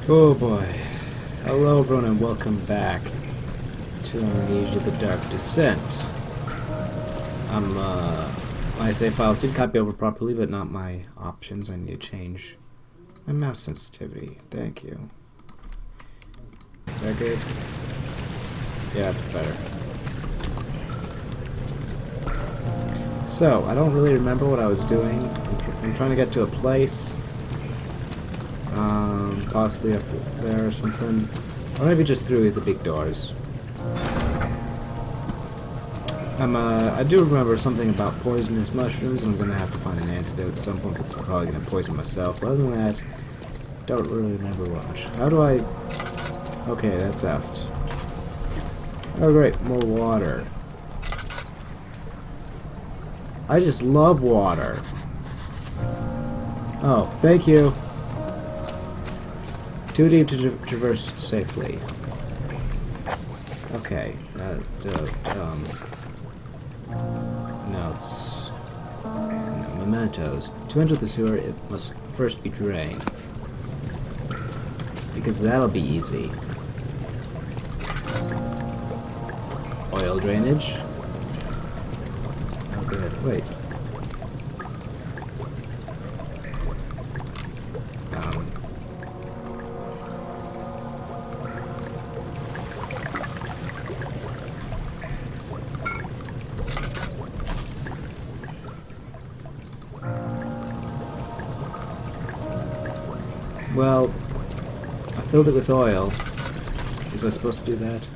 Oh boy. Hello everyone and welcome back to Amnesia the Dark Descent. My save files did copy over properly, but not my options. I need to change my mouse sensitivity. Thank you. Is that good? Yeah, that's better. So, I don't really remember what I was doing. I'm trying to get to a place. Possibly up there or something. Or maybe just through the big doors. I do remember something about poisonous mushrooms, and I'm gonna have to find an antidote at some point, because I'm probably gonna poison myself. But other than that, don't really remember much. How do I... Okay, that's effed. Oh great, more water. I just love water. Oh, thank you. Too deep to traverse safely. Okay. Notes. Mementos. To enter the sewer, it must first be drained. Because that'll be easy. Oil drainage. Oh, good. Wait. Well, I filled it with oil. Was I supposed to do that?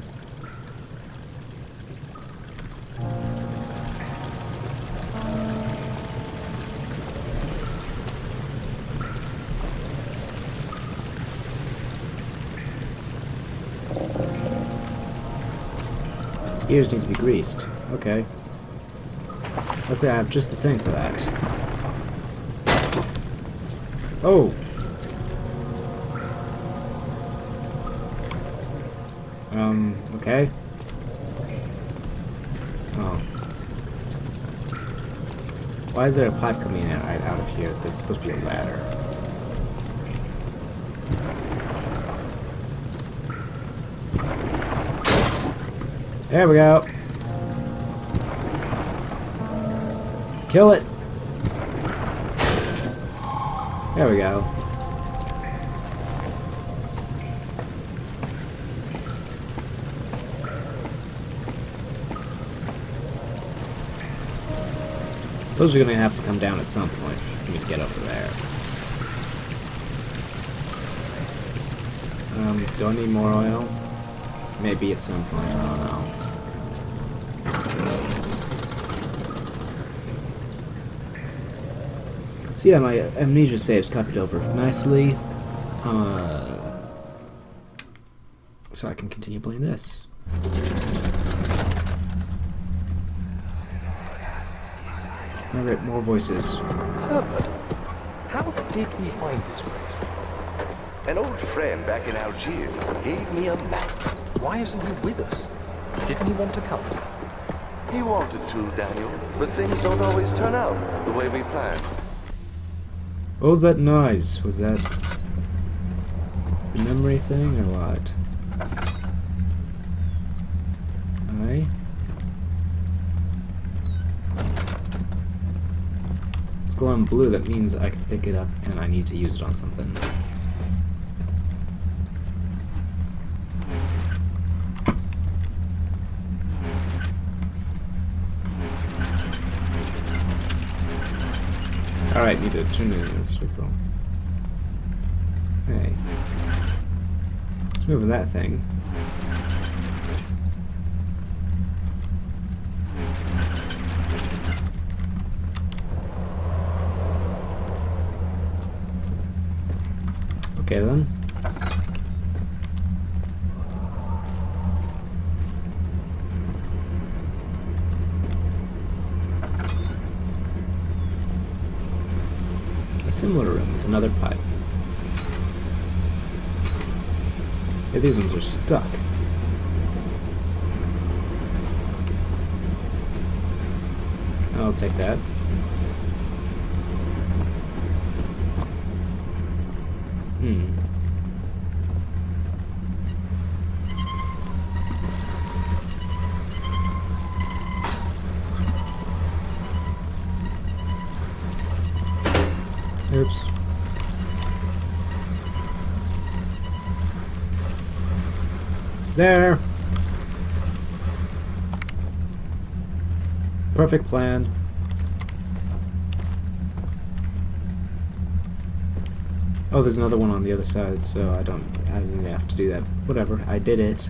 Its ears need to be greased. Okay. Okay, I have just the thing for that. Oh! Okay. Oh. Why is there a pipe coming out of here? There's supposed to be a ladder. There we go. Kill it. There we go. Those are going to have to come down at some point for me to get over there. Do I need more oil? Maybe at some point, I don't know. So yeah, my Amnesia save's copied over nicely. So I can continue playing this. Alright, more voices. Herbert, how did we find this place? An old friend back in Algiers gave me a map. Why isn't he with us? Didn't he want to come? He wanted to, Daniel, but things don't always turn out the way we planned. What was that noise? Was that the memory thing or what? Aye. It's glowing blue, that means I can pick it up and I need to use it on something. Alright, need to turn it into a circle. Hey. Let's move that thing. Okay then. A similar room with another pipe. Yeah, these ones are stuck. I'll take that. There! Perfect plan. Oh, there's another one on the other side, so I didn't have to do that. Whatever, I did it.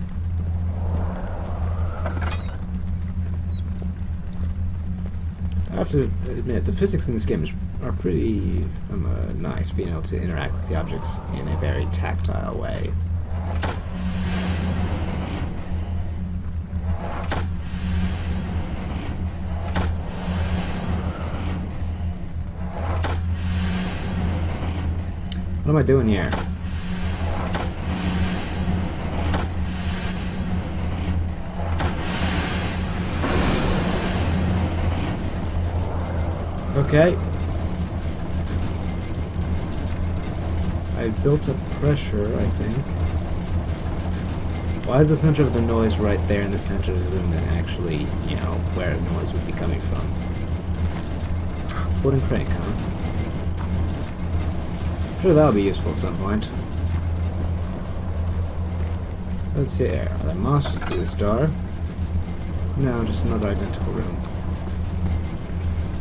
I have to admit, the physics in this game are pretty nice, being able to interact with the objects in a very tactile way. What am I doing here? Okay. I've built up pressure, I think. Why is the center of the noise right there in the center of the room than actually, you know, where the noise would be coming from? Wooden crank, huh? Sure, that'll be useful at some point. Let's see here. Are there monsters through the star? No, just another identical room.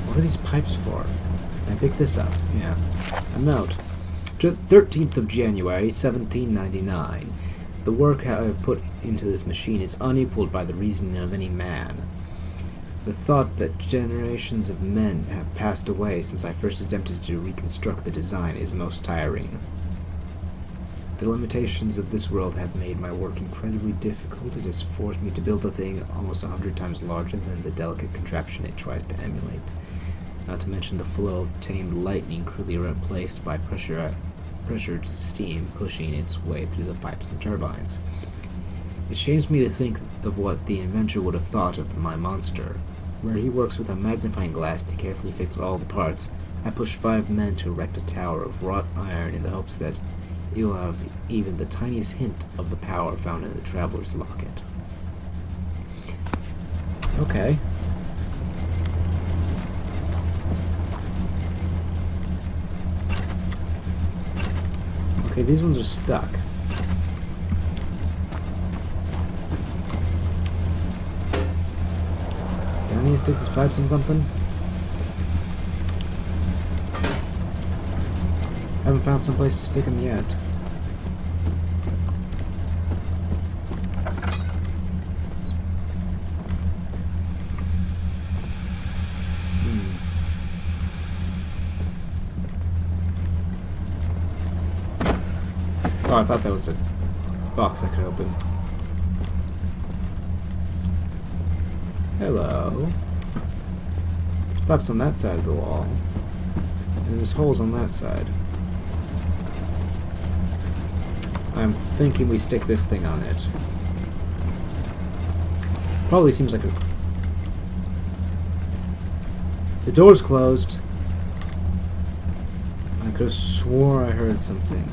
What are these pipes for? Can I pick this up? Yeah. A note. 13th of January, 1799. The work I have put into this machine is unequaled by the reasoning of any man. The thought that generations of men have passed away since I first attempted to reconstruct the design is most tiring. The limitations of this world have made my work incredibly difficult. It has forced me to build a thing almost 100 times larger than the delicate contraption it tries to emulate. Not to mention the flow of tamed lightning crudely replaced by pressured steam pushing its way through the pipes and turbines. It shames me to think of what the inventor would have thought of my monster. Where he works with a magnifying glass to carefully fix all the parts, I push 5 men to erect a tower of wrought iron in the hopes that it will have even the tiniest hint of the power found in the Traveler's Locket. Okay. Okay, these ones are stuck. Do I need to stick these pipes in something? Haven't found some place to stick them yet. Oh, I thought that was a box I could open. Hello. There's pipes on that side of the wall. And there's holes on that side. I'm thinking we stick this thing on it. Probably seems like a... The door's closed. I could have swore I heard something.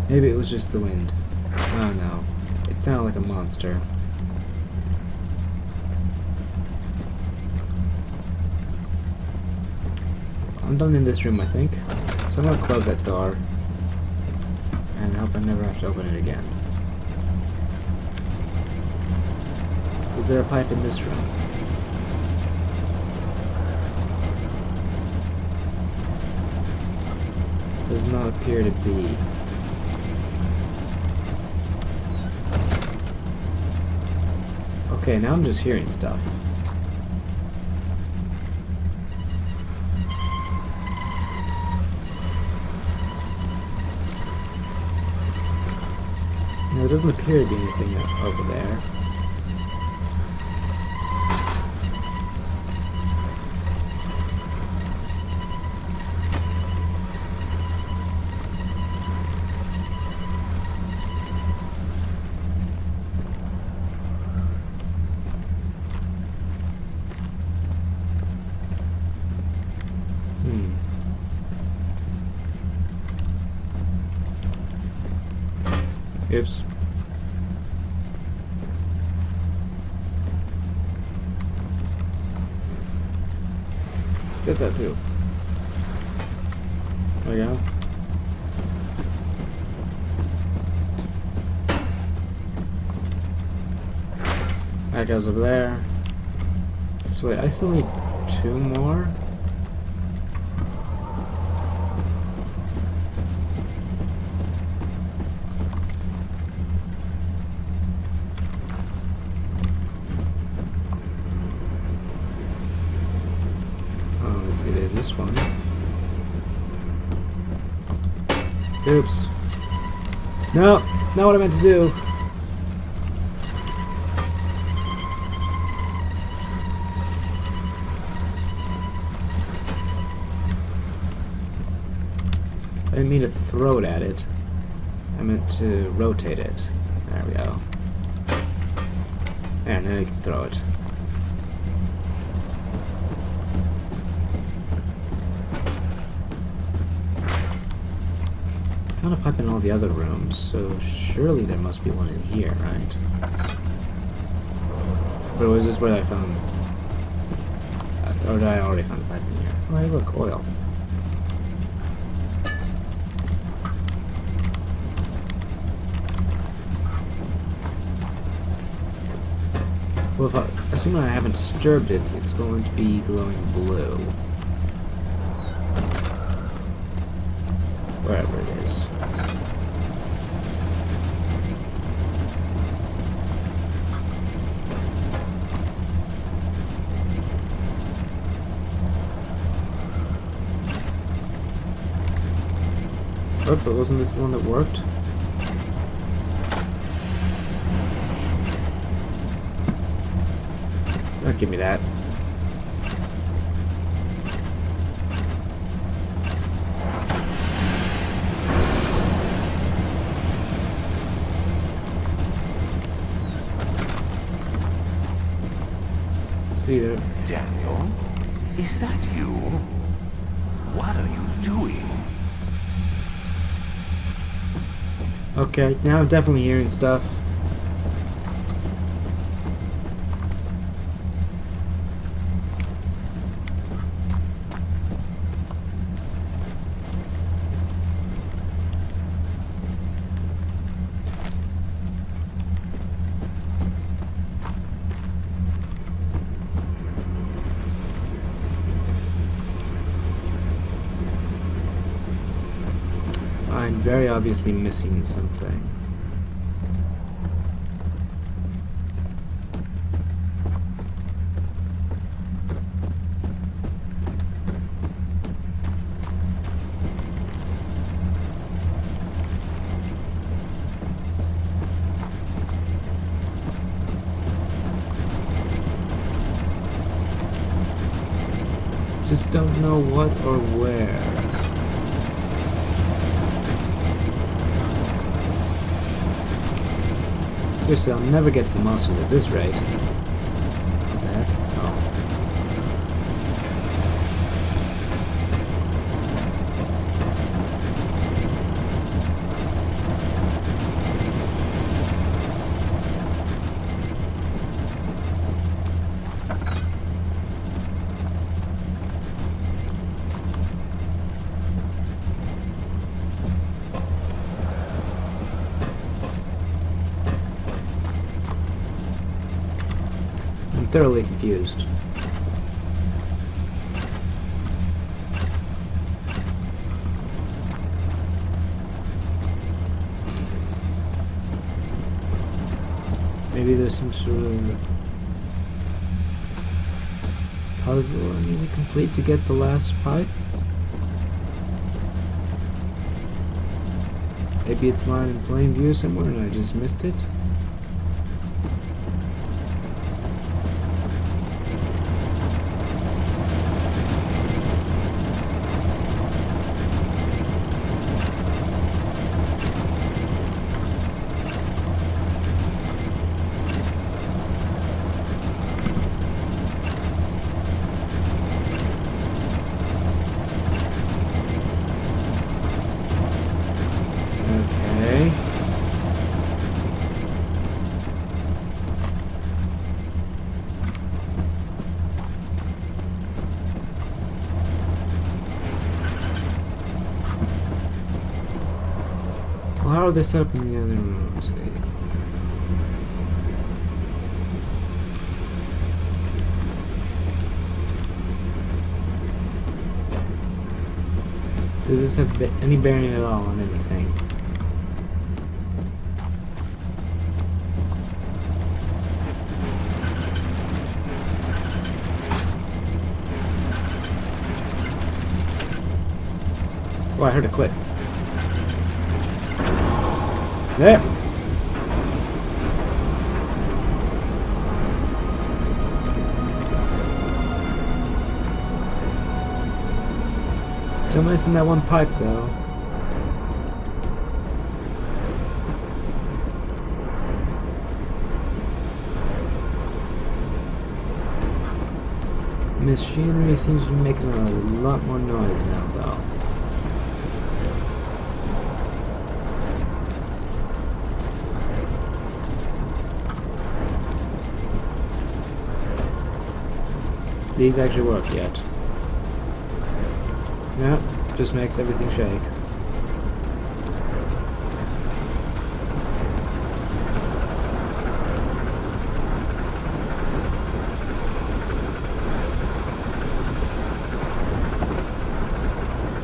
Maybe it was just the wind. I don't know. It sounded like a monster. I'm done in this room, I think. So I'm gonna close that door. And hope I never have to open it again. Is there a pipe in this room? Does not appear to be. Okay, now I'm just hearing stuff. There doesn't appear to be anything over there. Oops. Get that through. There we go. That goes over there. Sweet, I still need 2 more. Oh, let's see, there's this one. Oops. No, not what I meant to do. I didn't mean to throw it at it. I meant to rotate it. There we go. There, now you can throw it. Found a pipe in all the other rooms, so surely there must be one in here, right? Or was this where I found... or did I already find a pipe in here? Oh, hey, look, oil. Well, if I, assuming I haven't disturbed it, it's going to be glowing blue. Wherever it is. Oh, but wasn't this the one that worked? Oh, give me that. See there. Daniel? Is that you? What are you doing? Okay, now I'm definitely hearing stuff. I'm very obviously missing something. Just don't know what or where. Seriously, I'll never get to the monsters at this rate. What the heck? Oh. I'm thoroughly confused. Maybe there's some sort of puzzle I need to complete to get the last pipe? Maybe it's lying in plain view somewhere and I just missed it? Okay. Well, how are they set up in the other rooms? Does this have any bearing at all on anything? Oh, I heard a click. There! Still missing that one pipe, though. Machinery seems to be making a lot more noise now, though. These actually work yet. Yeah, just makes everything shake.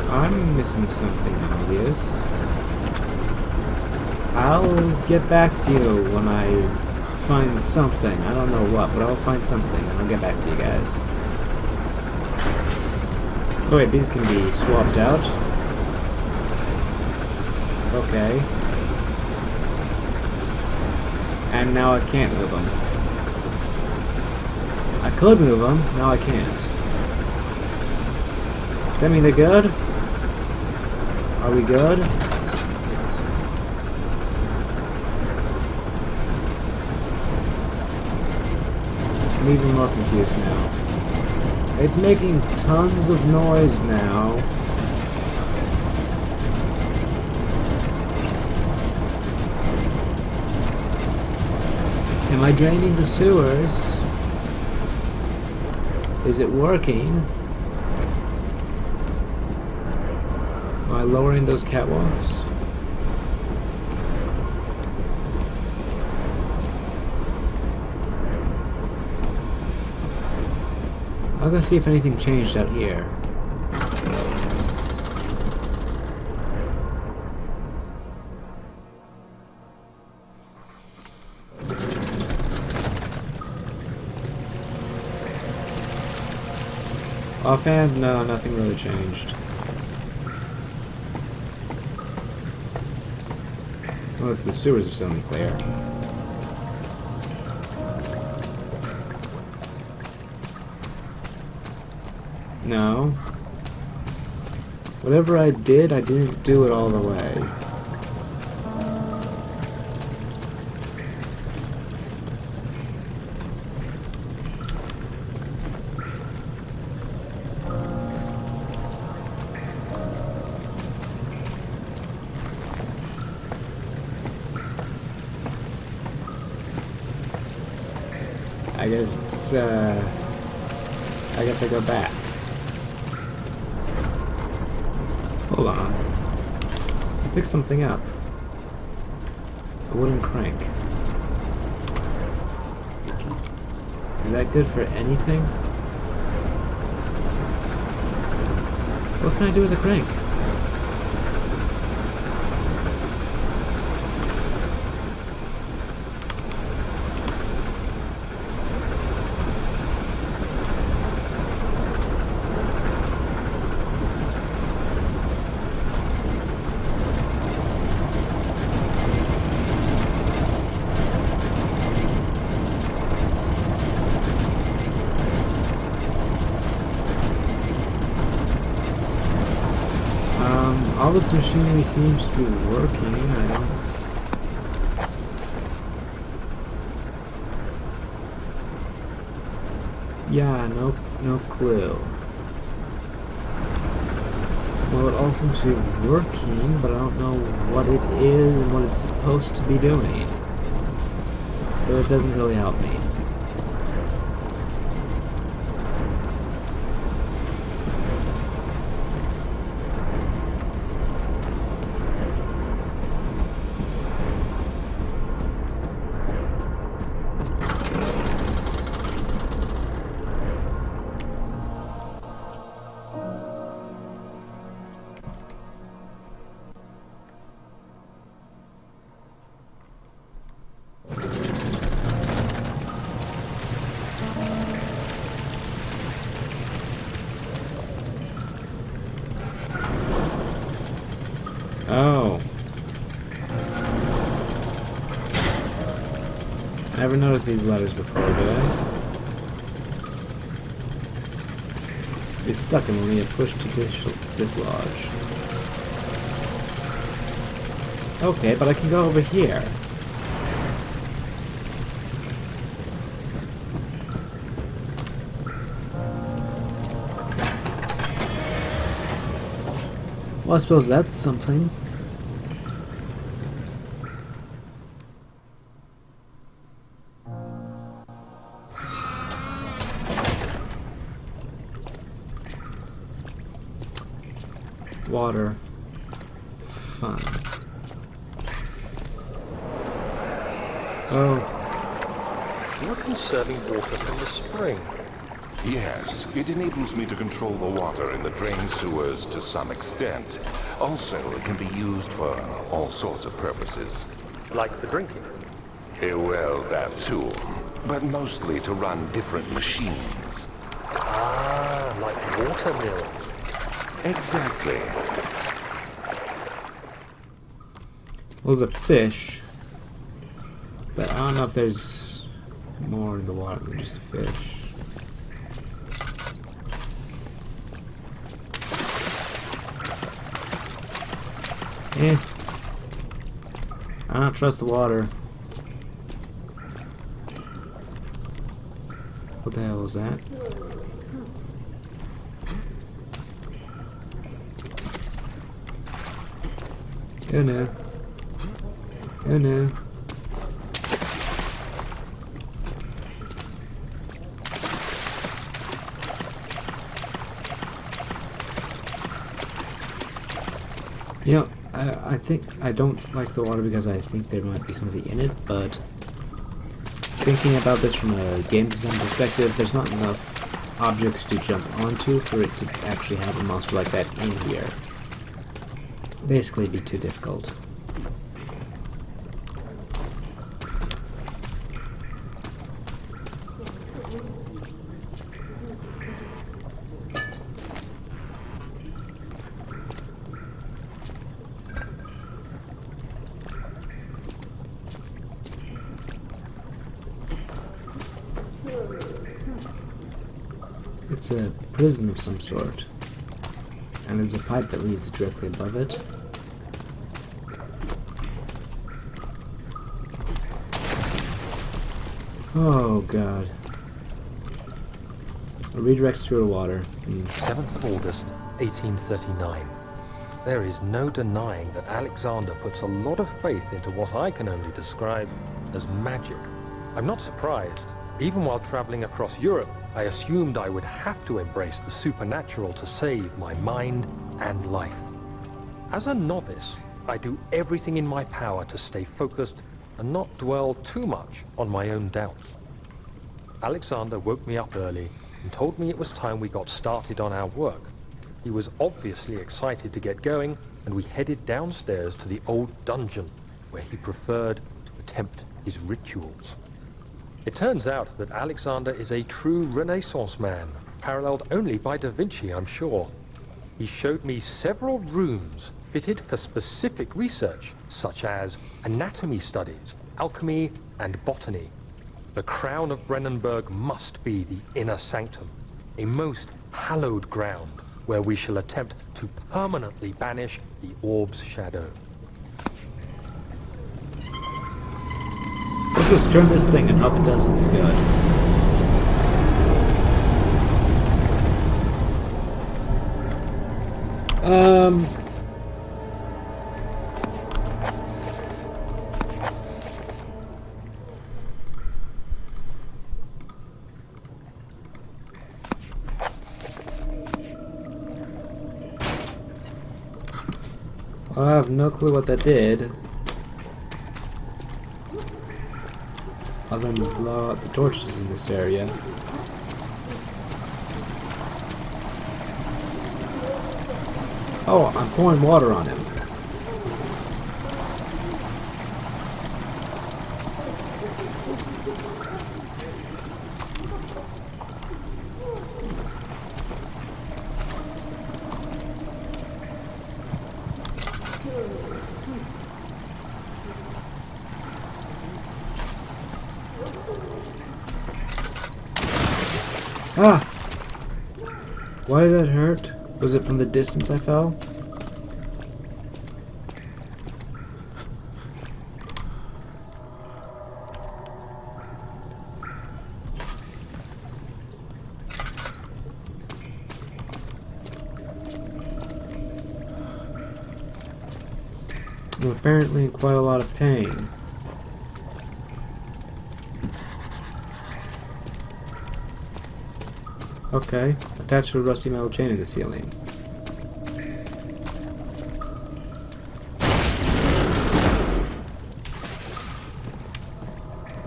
I'm missing something obvious. I'll get back to you when I find something. I don't know what, but I'll find something and I'll get back to you guys. Oh wait, these can be swapped out. Okay. And now I can't move them. I could move them, now I can't. Does that mean they're good? Are we good? I'm even more confused now. It's making tons of noise now. Am I draining the sewers? Is it working? Am I lowering those catwalks? I'm gonna see if anything changed out here. Offhand, no, nothing really changed. Unless the sewers are still unclear. No. Whatever I didn't do it all the way. I guess it's, I guess I go back. Hold on. I picked something up. A wooden crank. Is that good for anything? What can I do with a crank? All this machinery seems to be working. I don't... Yeah, no clue. Well, it all seems to be working, but I don't know what it is and what it's supposed to be doing. So it doesn't really help me. Oh. Never noticed these letters before, did I? It's stuck and will need a push to dislodge. Okay, but I can go over here. Well, I suppose that's something. Water. Fun. Oh. You're conserving water from the spring. Yes, it enables me to control the water in the drain sewers to some extent. Also, it can be used for all sorts of purposes. Like for drinking. Well, that too. But mostly to run different machines. Ah, like water mills. Exactly. Well, there's a fish. But I don't know if there's more in the water than just a fish. I don't trust the water. What the hell was that? Oh no. Oh no. You know, I think I don't like the water because I think there might be something in it, but thinking about this from a game design perspective, there's not enough objects to jump onto for it to actually have a monster like that in here. Basically, it'd be too difficult. It's a prison of some sort, and there's a pipe that leads directly above it. Oh god. It redirects through the water. 7th of August, 1839. There is no denying that Alexander puts a lot of faith into what I can only describe as magic. I'm not surprised. Even while traveling across Europe, I assumed I would have to embrace the supernatural to save my mind and life. As a novice, I do everything in my power to stay focused and not dwell too much on my own doubts. Alexander woke me up early and told me it was time we got started on our work. He was obviously excited to get going, and we headed downstairs to the old dungeon, where he preferred to attempt his rituals. It turns out that Alexander is a true Renaissance man, paralleled only by Da Vinci, I'm sure. He showed me several rooms fitted for specific research, such as anatomy studies, alchemy, and botany. The crown of Brennenburg must be the inner sanctum, a most hallowed ground where we shall attempt to permanently banish the orb's shadow. Let's just turn this thing and hope it does something good. I have no clue what that did. Other than blow out the torches in this area. Oh, I'm pouring water on him. Ah! Why did that hurt? Was it from the distance I fell? I'm apparently in quite a lot of pain. Okay, attached to a rusty metal chain in the ceiling.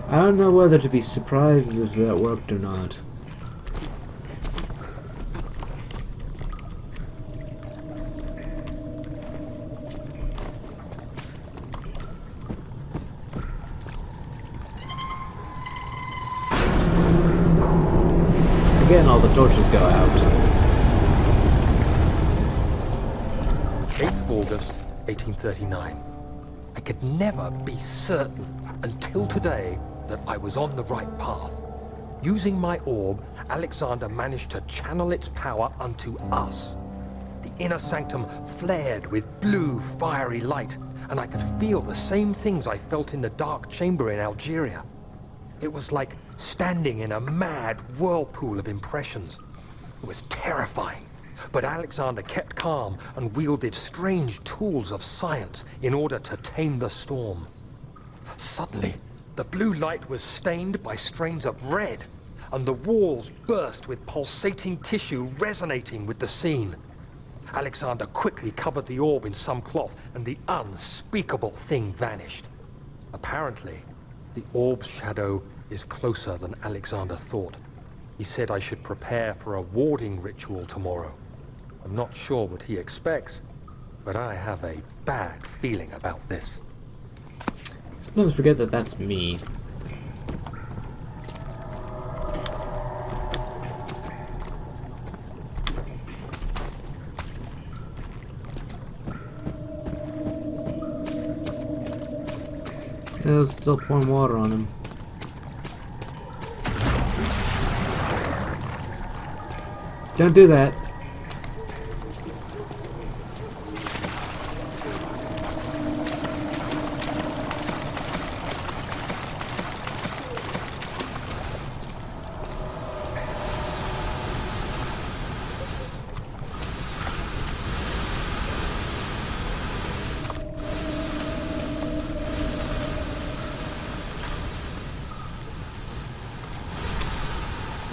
I don't know whether to be surprised if that worked or not. Again, all the torches go out. 8th of August, 1839. I could never be certain until today that I was on the right path. Using my orb, Alexander managed to channel its power unto us. The inner sanctum flared with blue, fiery light, and I could feel the same things I felt in the dark chamber in Algeria. It was like standing in a mad whirlpool of impressions. It was terrifying, but Alexander kept calm and wielded strange tools of science in order to tame the storm. Suddenly, the blue light was stained by strains of red, and the walls burst with pulsating tissue resonating with the scene. Alexander quickly covered the orb in some cloth, and the unspeakable thing vanished. Apparently, the orb's shadow is closer than Alexander thought. He said I should prepare for a warding ritual tomorrow. I'm not sure what he expects, but I have a bad feeling about this. Sometimes forget that that's me. I was still pouring water on him. Don't do that.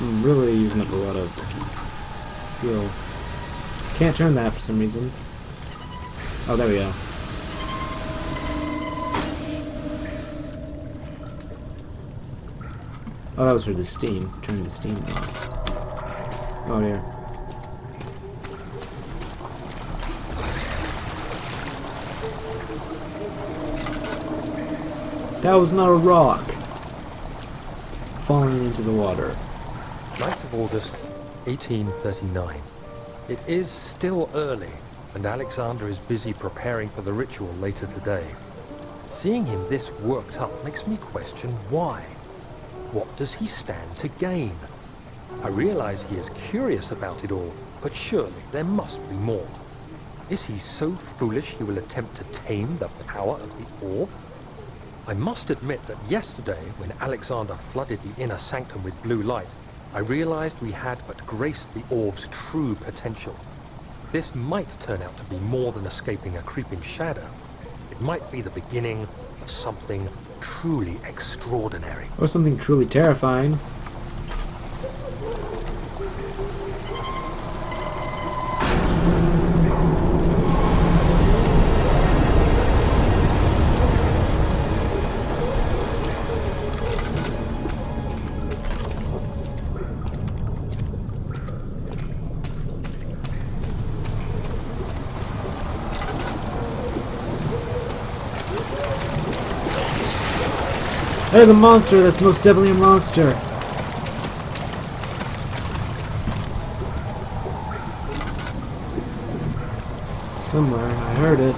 I'm really using up a lot of fuel. Can't turn that for some reason. Oh, there we go. Oh, that was for the steam. Turning the steam off. Oh dear. That was not a rock falling into the water. 9th of August, 1839. It is still early, and Alexander is busy preparing for the ritual later today. Seeing him this worked up makes me question why. What does he stand to gain? I realize he is curious about it all, but surely there must be more. Is he so foolish he will attempt to tame the power of the orb? I must admit that yesterday, when Alexander flooded the inner sanctum with blue light, I realized we had but graced the orb's true potential. This might turn out to be more than escaping a creeping shadow. It might be the beginning of something truly extraordinary. Or something truly terrifying. That is a monster. That's most definitely a monster. Somewhere. I heard it.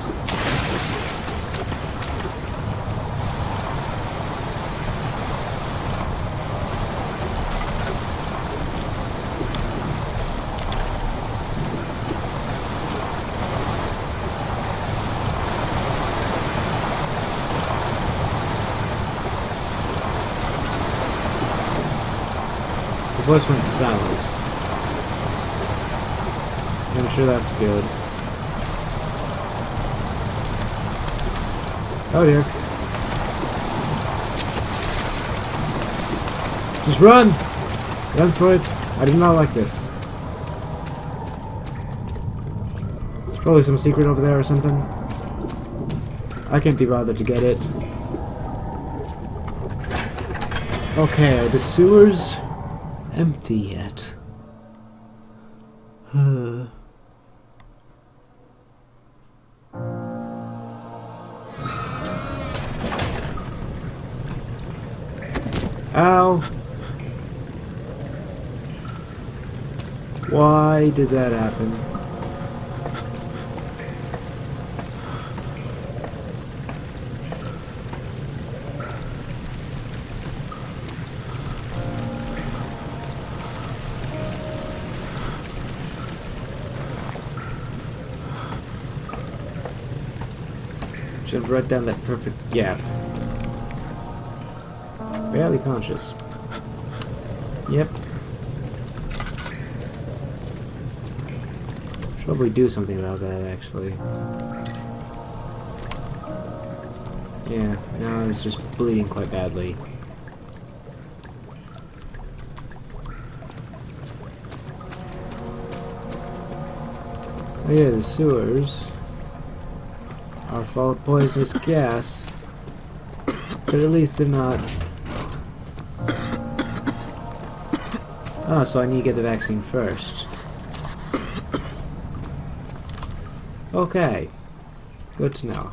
voice went silent. I'm sure that's good. Oh dear. Just run! Run for it. I do not like this. There's probably some secret over there or something. I can't be bothered to get it. Okay, are the sewers empty yet? Ow! Why did that happen? Jumped right down that perfect gap. Barely conscious. Yep. Should probably do something about that, actually. Yeah, now it's just bleeding quite badly. Oh yeah, the sewers are full of poisonous gas, but at least they're not. Oh, so I need to get the vaccine first. Okay. Good to know.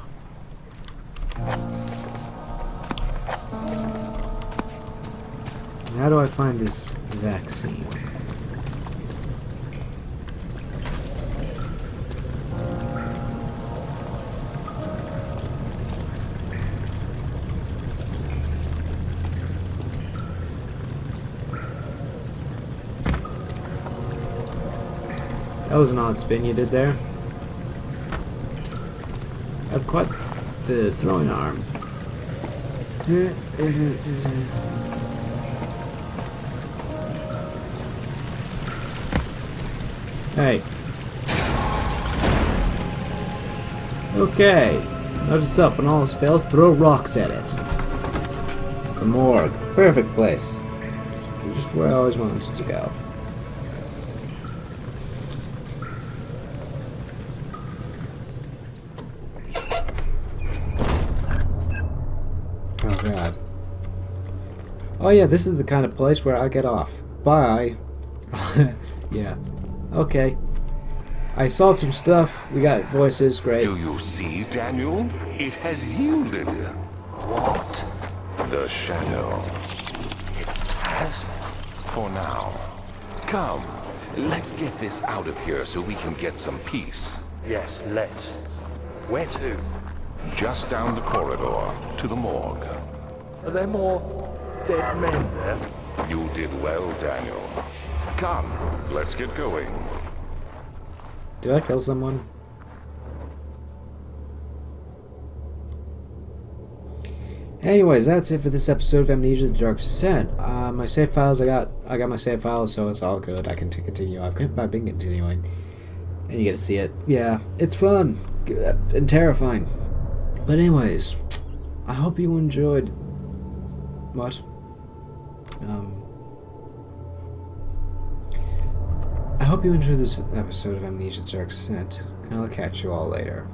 How do I find this vaccine? That was an odd spin you did there. I have quite the throwing arm. Hey. Okay. Note to self, when all else fails, throw rocks at it. The morgue. Perfect place. Just where I always wanted to go. Oh god. Oh yeah, this is the kind of place where I get off. Bye. Yeah. Okay. I solved some stuff. We got voices. Great. Do you see, Daniel? It has yielded. What? The shadow. It has? For now. Come, let's get this out of here so we can get some peace. Yes, let's. Where to? Just down the corridor to the morgue. Are there more dead men there? You did well, Daniel. Come, let's get going. Did I kill someone? Anyways, that's it for this episode of Amnesia: The Dark Descent. My save files, I got my save files, so it's all good. I can continue. I've been continuing, and you get to see it. Yeah, it's fun and terrifying. But anyways, I hope you enjoyed. What? I hope you enjoyed this episode of Amnesia: The Dark Descent, and I'll catch you all later.